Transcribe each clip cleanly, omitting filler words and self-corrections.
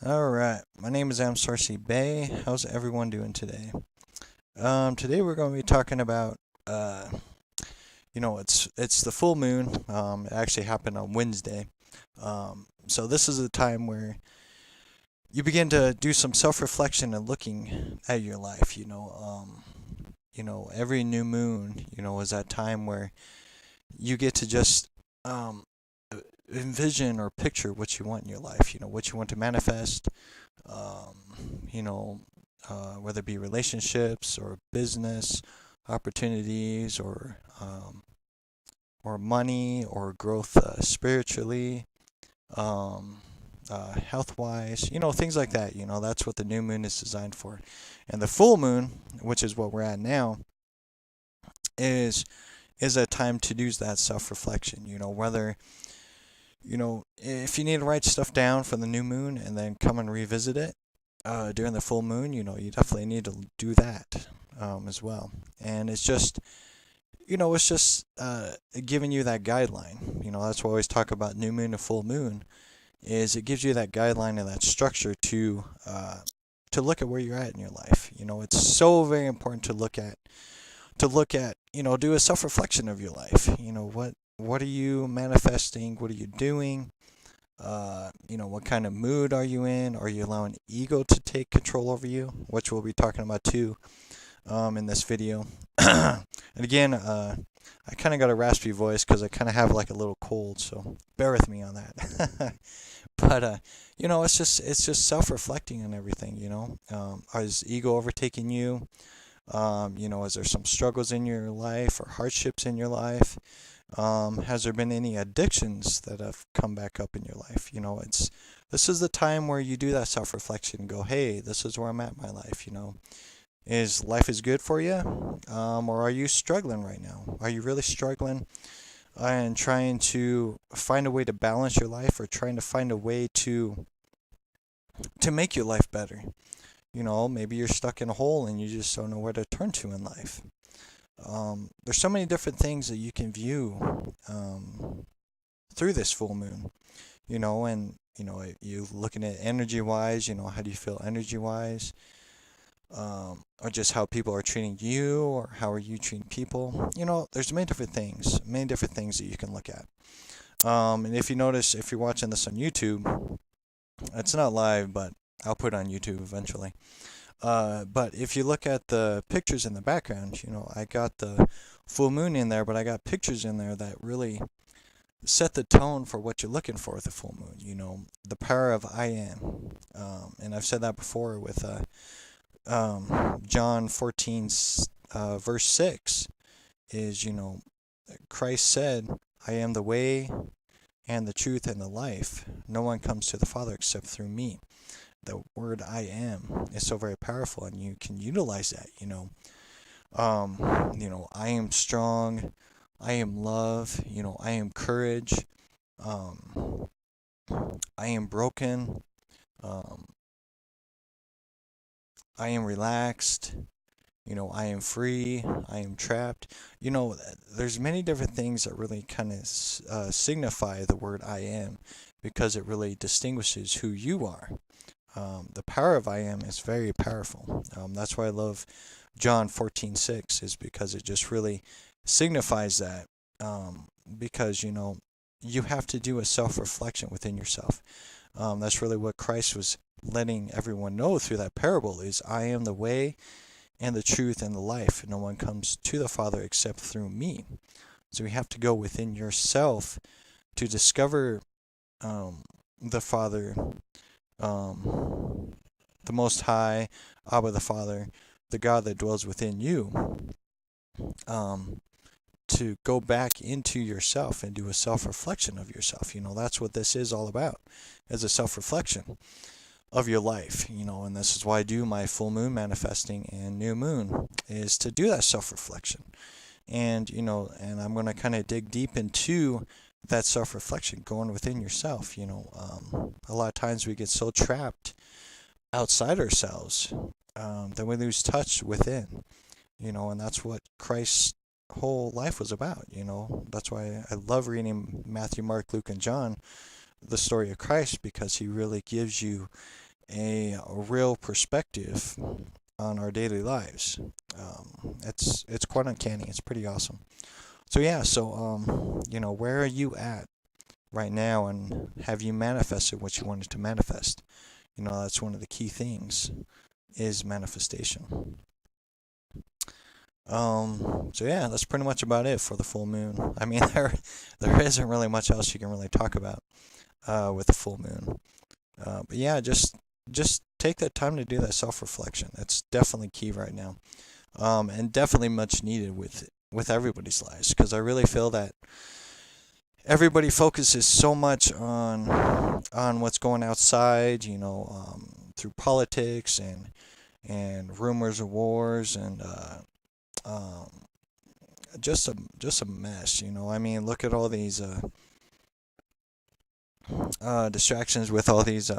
All right, my name is Adam Starseed Bey. How's everyone doing today? Today we're going to be talking about, uh, it's the full moon. It actually happened on Wednesday. So this is a time where you begin to do some self-reflection and looking at your life. Every new moon, is that time where you get to just envision or picture what you want in your life. What you want to manifest. You know, whether it be relationships or business opportunities or money or growth spiritually, um, health wise, things like that. That's what the new moon is designed for. And the full moon, which is what we're at now, is is a time to do that self reflection. Whether if you need to write stuff down for the new moon and then come and revisit it during the full moon, you definitely need to do that as well. And it's just giving you that guideline. That's what I always talk about new moon to full moon is it gives you that guideline and that structure to look at where you're at in your life. It's so very important to do a self reflection of your life. What are you manifesting? What are you doing? What kind of mood are you in? Are you allowing ego to take control over you? Which we'll be talking about too in this video. And again, I kind of got a raspy voice because I kind of have like a little cold, so bear with me on that. But it's just self-reflecting and everything. Is ego overtaking you? Is there some struggles in your life or hardships in your life? Has there been any addictions that have come back up in your life? This is the time where you do that self-reflection and go, hey, this is where I'm at in my life. Is life is good for you, or are you struggling right now? Are you really struggling and trying to find a way to balance your life, or trying to find a way to make your life better? Maybe you're stuck in a hole and you just don't know where to turn to in life. There's so many different things that you can view through this full moon, and you looking at energy wise, how do you feel energy wise? Or just how people are treating you, or how are you treating people? There's many different things that you can look at. And if you notice, if you're watching this on YouTube, it's not live, but I'll put it on YouTube eventually. But if you look at the pictures in the background, I got the full moon in there, but I got pictures in there that really set the tone for what you're looking for with the full moon. The power of I am. And I've said that before with John 14, verse 6 is, Christ said, I am the way and the truth and the life. No one comes to the Father except through me. The word I am is so very powerful, and you can utilize that. I am strong, I am love, I am courage, um, I am broken, um, I am relaxed, I am free, I am trapped. There's many different things that really kind of signify the word I am, because it really distinguishes who you are. The power of I am is very powerful. That's why I love John 14:6, is because it just really signifies that. Because you have to do a self-reflection within yourself. That's really what Christ was letting everyone know through that parable is I am the way and the truth and the life. No one comes to the Father except through me. So you have to go within yourself to discover the Father, the Most High, Abba the Father, the God that dwells within you, to go back into yourself and do a self-reflection of yourself. That's what this is all about, is a self-reflection of your life. And this is why I do my full moon manifesting and new moon, is to do that self-reflection. And, and I'm going to kind of dig deep into that self-reflection, going within yourself. A lot of times we get so trapped outside ourselves that we lose touch within. And that's what Christ's whole life was about. That's why I love reading Matthew, Mark, Luke, and John, the story of Christ, because he really gives you a real perspective on our daily lives. It's quite uncanny. It's pretty awesome. So yeah, where are you at right now, and have you manifested what you wanted to manifest? That's one of the key things is manifestation. So yeah, that's pretty much about it for the full moon. I mean, there isn't really much else you can really talk about with the full moon. But yeah, just take that time to do that self-reflection. That's definitely key right now, and definitely much needed with everybody's lives, because I really feel that everybody focuses so much on what's going outside, through politics and rumors of wars and um, just a mess. I mean, look at all these distractions with all these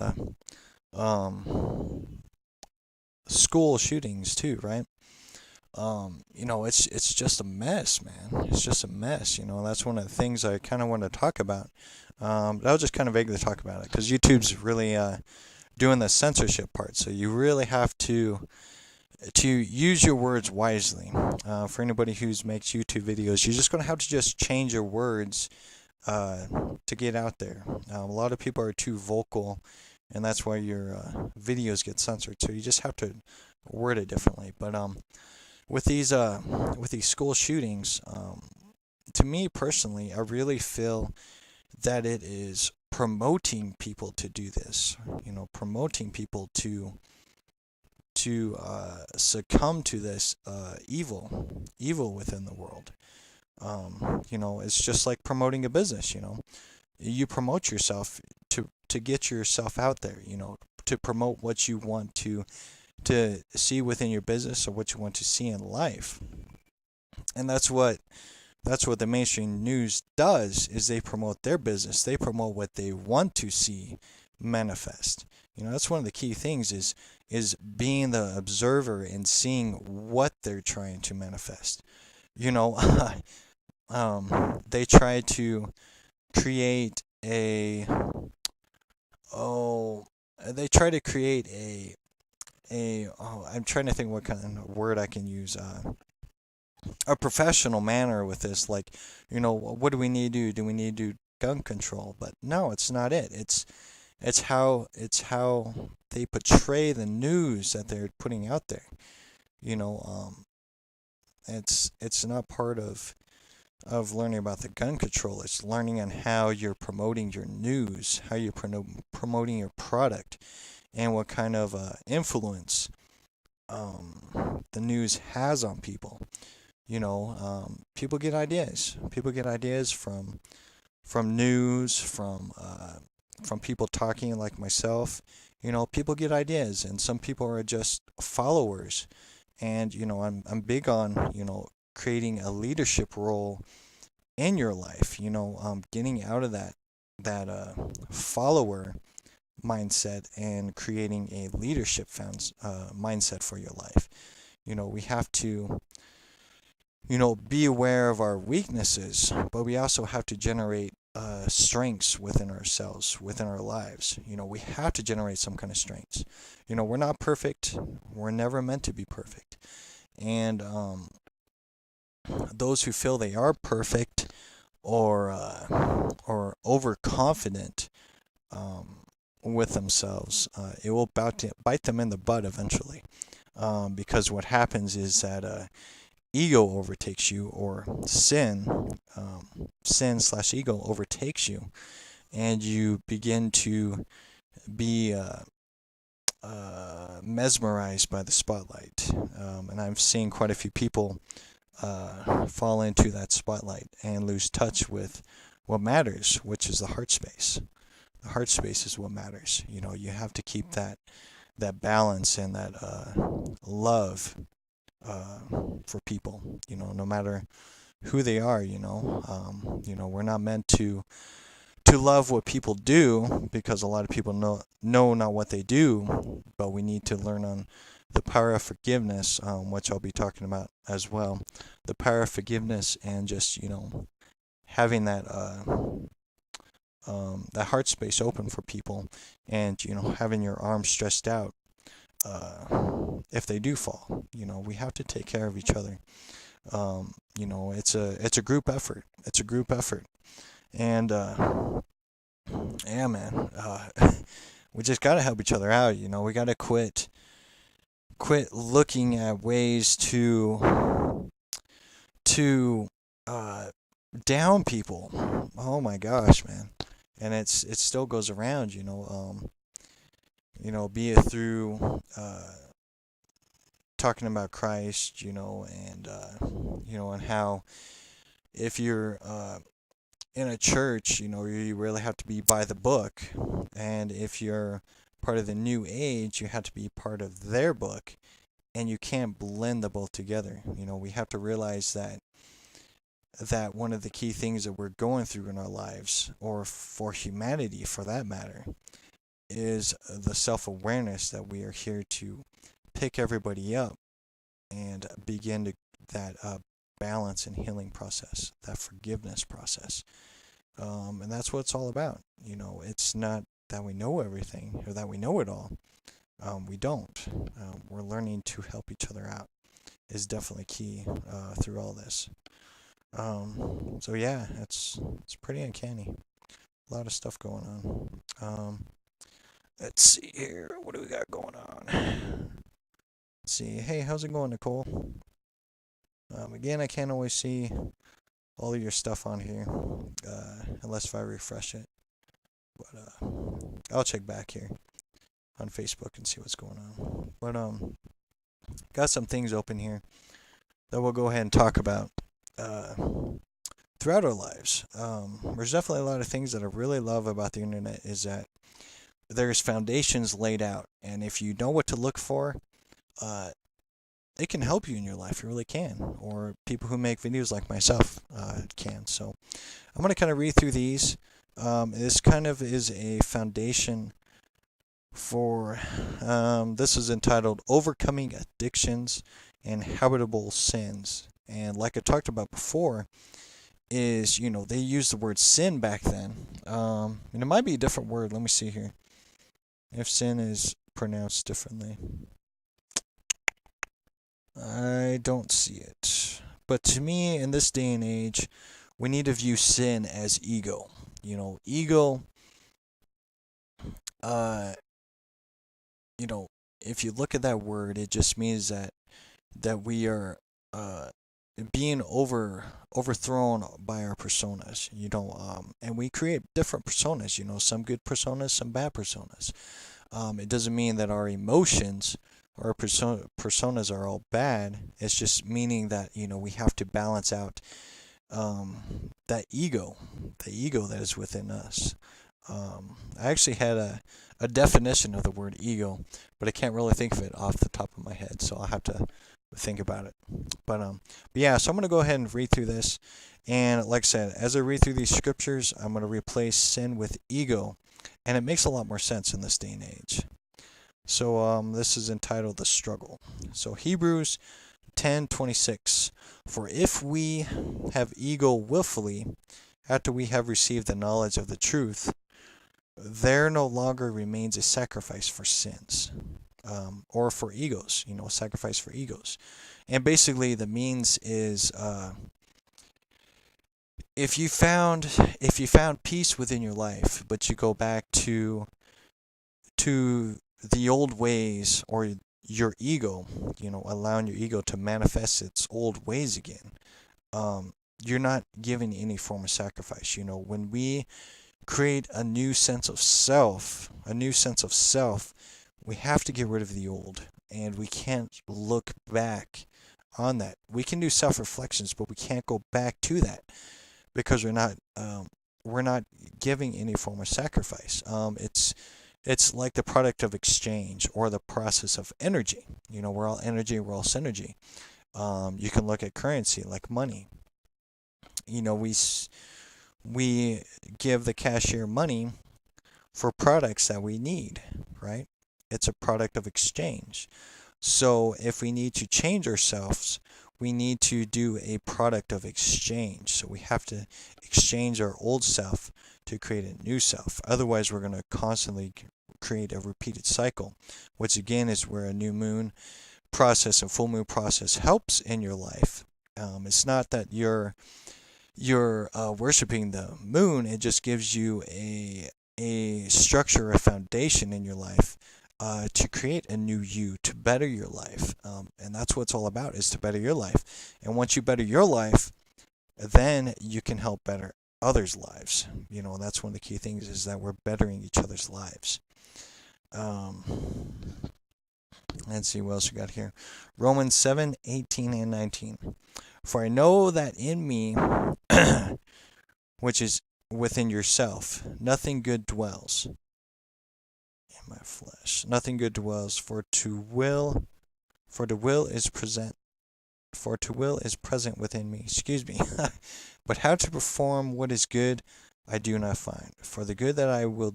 um, school shootings too, right? It's just a mess, man. It's just a mess. That's one of the things I kind of want to talk about. I'll just kind of vaguely talk about it because YouTube's really doing the censorship part, so you really have to use your words wisely. For anybody who makes YouTube videos, you're just going to have to just change your words to get out there. A lot of people are too vocal, and that's why your videos get censored. So you just have to word it differently. But with these school shootings, to me personally, I really feel that it is promoting people to do this. Promoting people to succumb to this evil within the world. It's just like promoting a business. You promote yourself to get yourself out there. To promote what you want to see within your business or what you want to see in life. And that's what the mainstream news does, is they promote their business. They promote what they want to see manifest. That's one of the key things is being the observer and seeing what they're trying to manifest. They try to create a oh they try to create I'm trying to think what kind of word I can use. A professional manner with this, like, what do we need to do? Do we need to do gun control? But no, it's not it. It's how they portray the news that they're putting out there. You know, it's not part of learning about the gun control. It's learning on how you're promoting your news, how you're promoting your product, and what kind of influence the news has on people. People get ideas. People get ideas from news, from people talking like myself. People get ideas, and some people are just followers. And I'm big on creating a leadership role in your life. Getting out of that follower mindset and creating a leadership mindset for your life. We have to be aware of our weaknesses, but we also have to generate strengths within ourselves, within our lives. We have to generate some kind of strengths. We're not perfect. We're never meant to be perfect. And those who feel they are perfect or overconfident with themselves, it will bite them in the butt eventually. Because what happens is that ego overtakes you, or sin/ego overtakes you, and you begin to be mesmerized by the spotlight. And I've seen quite a few people fall into that spotlight and lose touch with what matters, which is the heart space. The heart space is what matters. You have to keep that balance and that love for people. No matter who they are. We're not meant to love what people do, because a lot of people know not what they do, but we need to learn on the power of forgiveness, which I'll be talking about as well. The power of forgiveness, and just having that that heart space open for people, and having your arms stretched out if they do fall. We have to take care of each other. It's a group effort. It's a group effort, and yeah, man, we just gotta help each other out. We gotta quit looking at ways to down people. Oh my gosh, man. And it still goes around, be it through talking about Christ, and how if you're in a church, you really have to be by the book, and if you're part of the new age, you have to be part of their book, and you can't blend the both together. We have to realize that one of the key things that we're going through in our lives, or for humanity for that matter, is the self-awareness that we are here to pick everybody up and begin that balance and healing process, that forgiveness process. And that's what it's all about. It's not that we know everything or that we know it all. We don't. We're learning to help each other out is definitely key through all this. So yeah, it's pretty uncanny. A lot of stuff going on. Let's see here. What do we got going on? Let's see. Hey, how's it going, Nicole? Again, I can't always see all of your stuff on here unless if I refresh it. But I'll check back here on Facebook and see what's going on. But got some things open here that we'll go ahead and talk about throughout our lives. There's definitely a lot of things that I really love about the internet is that there's foundations laid out, and if you know what to look for, it can help you in your life. It really can. Or people who make videos like myself can. So I'm going to kind of read through these. This kind of is a foundation for, this is entitled Overcoming Addictions and Habitable Sins. And like I talked about before, is, they used the word sin back then. And it might be a different word. Let me see here. If sin is pronounced differently. I don't see it. But to me, in this day and age, we need to view sin as ego. Ego, if you look at that word, it just means that we are being overthrown by our personas, and we create different personas, some good personas, some bad personas. It doesn't mean that our emotions or personas are all bad. It's just meaning that, we have to balance out that ego that is within us. I actually had a definition of the word ego, but I can't really think of it off the top of my head, so I'll have to think about it. But yeah, so I'm going to go ahead and read through this. And like I said, as I read through these scriptures, I'm going to replace sin with ego, and it makes a lot more sense in this day and age. So this is entitled The Struggle. So Hebrews 10:26. For if we have ego willfully, after we have received the knowledge of the truth, there no longer remains a sacrifice for sins, or for egos, a sacrifice for egos. And basically the means is, if you found peace within your life, but you go back to the old ways, or your ego, allowing your ego to manifest its old ways again, you're not giving any form of sacrifice. When we create a new sense of self, we have to get rid of the old, and we can't look back on that. We can do self-reflections, but we can't go back to that because we're not giving any form of sacrifice. It's like the product of exchange, or the process of energy. We're all energy, we're all synergy. You can look at currency like money. We give the cashier money for products that we need, right? It's a product of exchange. So if we need to change ourselves, we need to do a product of exchange. So we have to exchange our old self to create a new self. Otherwise, we're going to constantly create a repeated cycle, which again is where a new moon process, a full moon process helps in your life. It's not that you're worshiping the moon. It just gives you a structure, a foundation in your life to create a new you, to better your life. And that's what it's all about, is to better your life. And once you better your life, then you can help better others' lives. That's one of the key things, is that we're bettering each other's lives. Let's see what else we got here. Romans 7:18 and 19. For I know that in me, which is within yourself, nothing good dwells. In my flesh, nothing good dwells. For the will is present within me. Excuse me. But how to perform what is good, I do not find. For the good that I will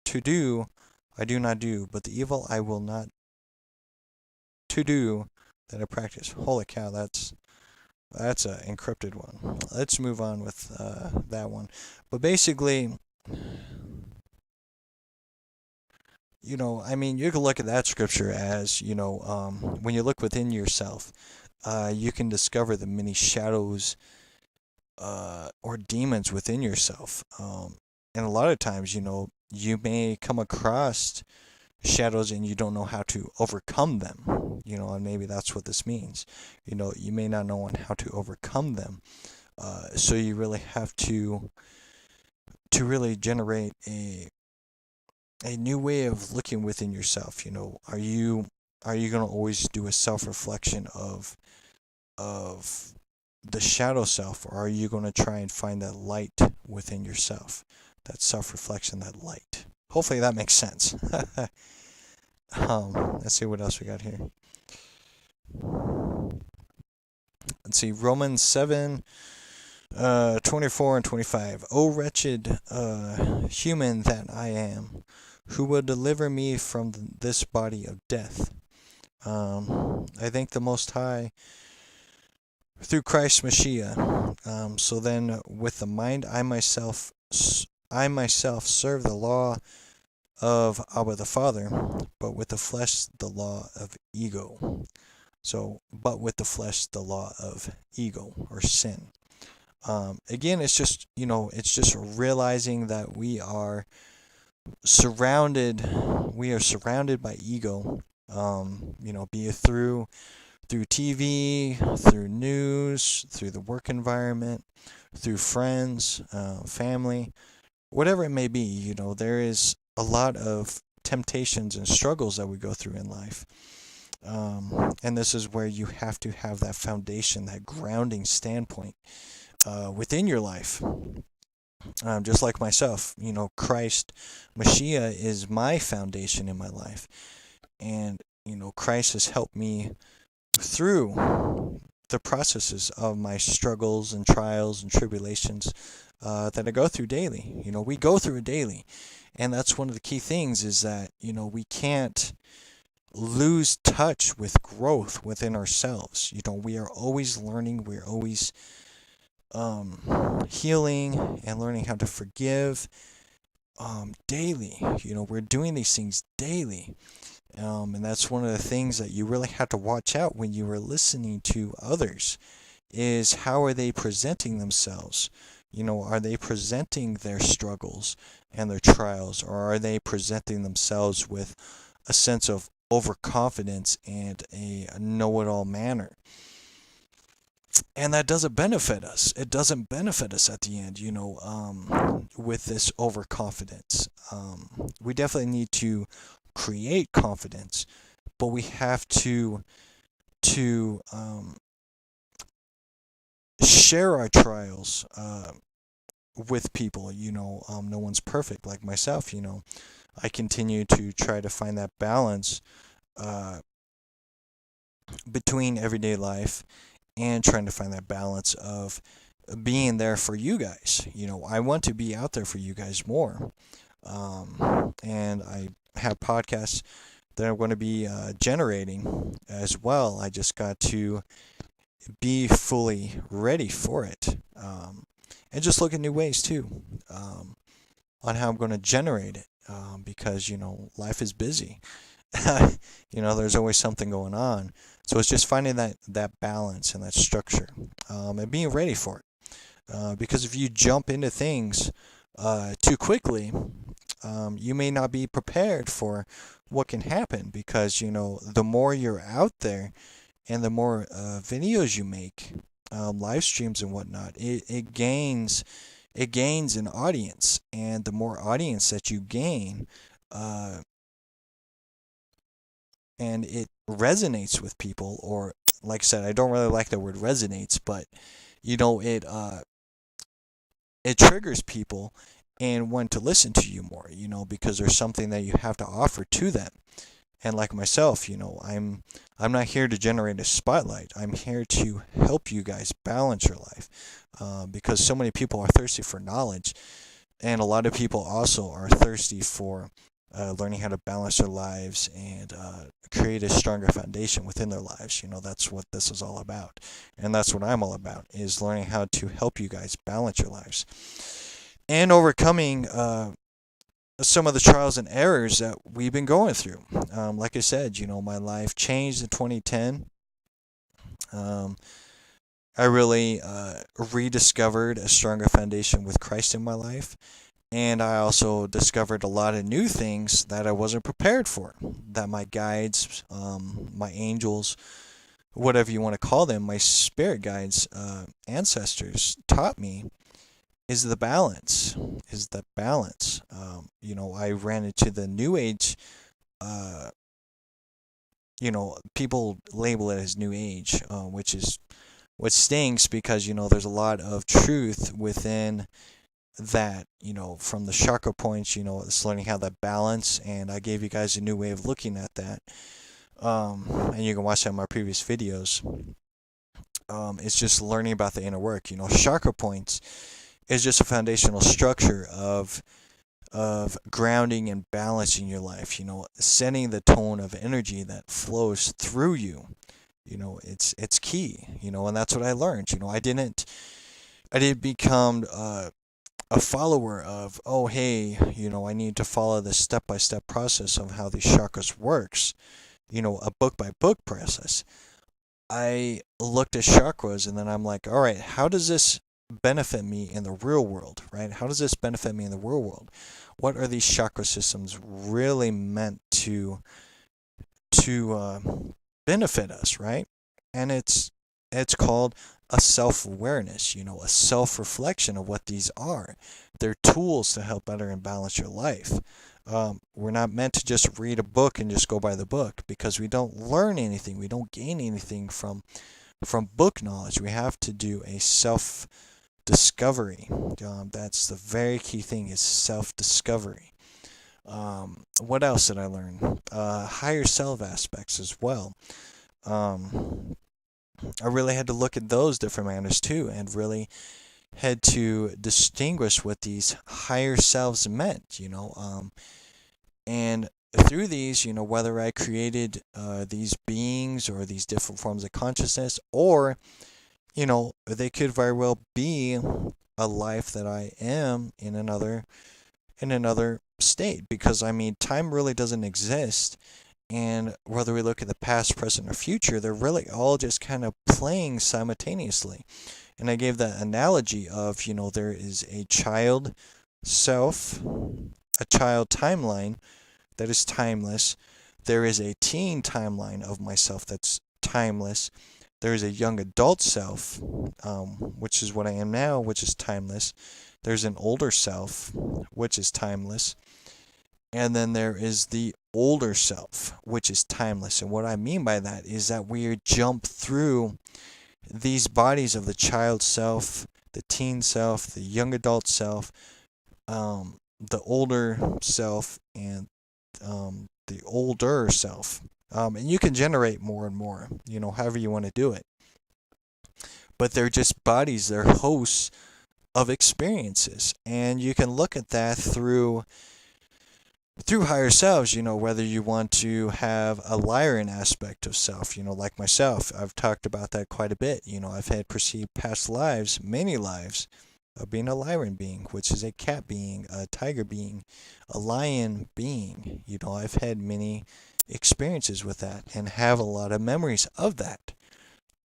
to do, I do not do, but the evil I will not to do, that I practice. Holy cow, that's an encrypted one. Let's move on with that one. But basically, you can look at that scripture as, when you look within yourself, you can discover the many shadows or demons within yourself. And a lot of times, you may come across shadows and you don't know how to overcome them, and maybe that's what this means. You may not know how to overcome them. So you really have to really generate a new way of looking within yourself. Are you going to always do a self-reflection of the shadow self, or are you going to try and find that light within yourself, that self-reflection, that light? Hopefully that makes sense. Let's see what else we got here. Let's see, Romans 7:24 and 25. O wretched human that I am, who will deliver me from this body of death? I thank the Most High through Christ Mashiach. So then, with the mind, I myself serve the law of Abba the Father, but with the flesh the law of ego. But with the flesh the law of ego, or sin. Again, it's just realizing that we are surrounded by ego. Be it through TV, through news, through the work environment, through friends, family, whatever it may be. There is a lot of temptations and struggles that we go through in life. And this is where you have to have that foundation, that grounding standpoint within your life. Just like myself, Christ, Mashiach, is my foundation in my life. And, Christ has helped me through the processes of my struggles and trials and tribulations that I go through daily. We go through it daily. And that's one of the key things, is that, we can't lose touch with growth within ourselves. We are always learning. We're always healing and learning how to forgive daily. We're doing these things daily. And that's one of the things that you really have to watch out when you are listening to others, is how are they presenting themselves? Are they presenting their struggles and their trials, or are they presenting themselves with a sense of overconfidence and a know-it-all manner? And that doesn't benefit us. It doesn't benefit us at the end, with this overconfidence. We definitely need to create confidence, but we have to share our trials with people. No one's perfect, like myself. I continue to try to find that balance between everyday life and trying to find that balance of being there for you guys. I want to be out there for you guys more. And I have podcasts that I'm going to be generating as well. I just got to be fully ready for it. and just look at new ways too, on how I'm going to generate it, because life is busy. There's always something going on. So it's just finding that balance and that structure, and being ready for it. Because if you jump into things too quickly, you may not be prepared for what can happen, because the more you're out there and the more videos you make, live streams and whatnot, it gains an audience, and the more audience that you gain, uh, and it resonates with people, or like I said, I don't really like the word resonates, but it triggers people and want to listen to you more, because there's something that you have to offer to them. And like myself, I'm not here to generate a spotlight. I'm here to help you guys balance your life, because so many people are thirsty for knowledge, and a lot of people also are thirsty for learning how to balance their lives and create a stronger foundation within their lives. That's what this is all about, and that's what I'm all about, is learning how to help you guys balance your lives and overcoming some of the trials and errors that we've been going through. Like I said, my life changed in 2010. Um, I really rediscovered a stronger foundation with Christ in my life. And I also discovered a lot of new things that I wasn't prepared for, that my guides, my angels, whatever you want to call them, my spirit guides, ancestors taught me, is the balance. I ran into the new age. Uh, People label it as new age, which is what stinks, because there's a lot of truth within that. From the chakra points, it's learning how that balance, and I gave you guys a new way of looking at that. And you can watch that in my previous videos. It's just learning about the inner work. Chakra points is just a foundational structure of grounding and balancing your life, setting the tone of energy that flows through you. It's key, and that's what I learned. I didn't become a follower of, oh hey, I need to follow the step-by-step process of how these chakras works, a book by book process. I looked at chakras, and then I'm like, all right, how does this benefit me in the real world, right? How does this benefit me in the real world? What are these chakra systems really meant to benefit us, right? And it's called a self-awareness, a self-reflection of what these are. They're tools to help better and balance your life. We're not meant to just read a book and just go by the book, because we don't learn anything. We don't gain anything from book knowledge. We have to do a self-discovery. That's the very key thing, is self-discovery. What else did I learn? Higher self aspects as well. Um, I really had to look at those different manners too, and really had to distinguish what these higher selves meant. And through these, whether I created these beings or these different forms of consciousness, or they could very well be a life that I am in another state, because time really doesn't exist, and whether we look at the past, present, or future, they're really all just kind of playing simultaneously. And I gave that analogy of, there is a child self, a child timeline that is timeless. There is a teen timeline of myself that's timeless. There is a young adult self, which is what I am now, which is timeless. There's an older self, which is timeless. And then there is the older self, which is timeless. And what I mean by that is that we jump through these bodies of the child self, the teen self, the young adult self, the older self, and the older self. And you can generate more and more, however you want to do it. But they're just bodies, they're hosts of experiences. And you can look at that through higher selves, whether you want to have a Lyran aspect of self, like myself. I've talked about that quite a bit. I've had perceived past lives, many lives, being a Lyran being, which is a cat being, a tiger being, a lion being. You know, I've had many experiences with that and have a lot of memories of that.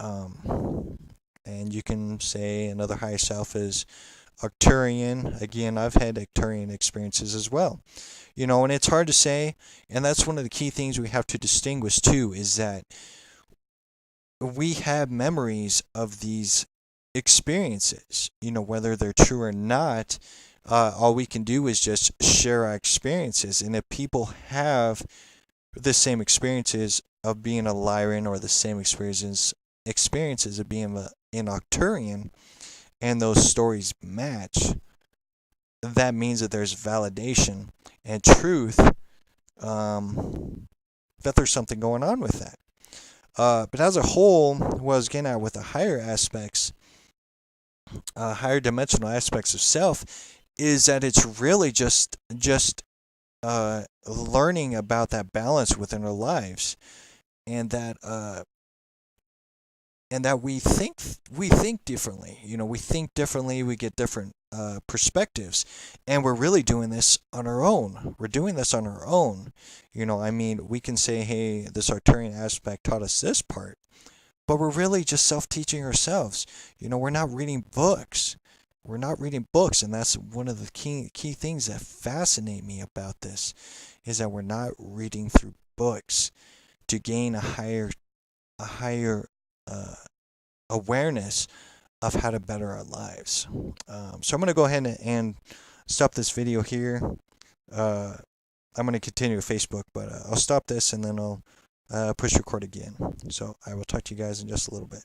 And you can say another higher self is Arcturian. Again, I've had Arcturian experiences as well. You know, and it's hard to say, and that's one of the key things we have to distinguish too, is that we have memories of these experiences. You know, whether they're true or not, all we can do is just share our experiences. And if people have the same experiences of being a Lyran or the same experiences of being an Arcturian, and those stories match, that means that there's validation and truth, that there's something going on with that. But as a whole, what I was getting at with the higher aspects, higher dimensional aspects of self, is that it's really just learning about that balance within our lives, and that we think differently. You know, we think differently. We get different perspectives, and we're really doing this on our own. We're doing this on our own. You know, I mean, we can say, hey, this Arcturian aspect taught us this part, but we're really just self-teaching ourselves. You know, we're not reading books. We're not reading books, and that's one of the key things that fascinate me about this, is that we're not reading through books to gain a higher awareness of how to better our lives. So I'm going to go ahead and stop this video here. I'm going to continue with Facebook, but I'll stop this and then I'll push record again. So I will talk to you guys in just a little bit.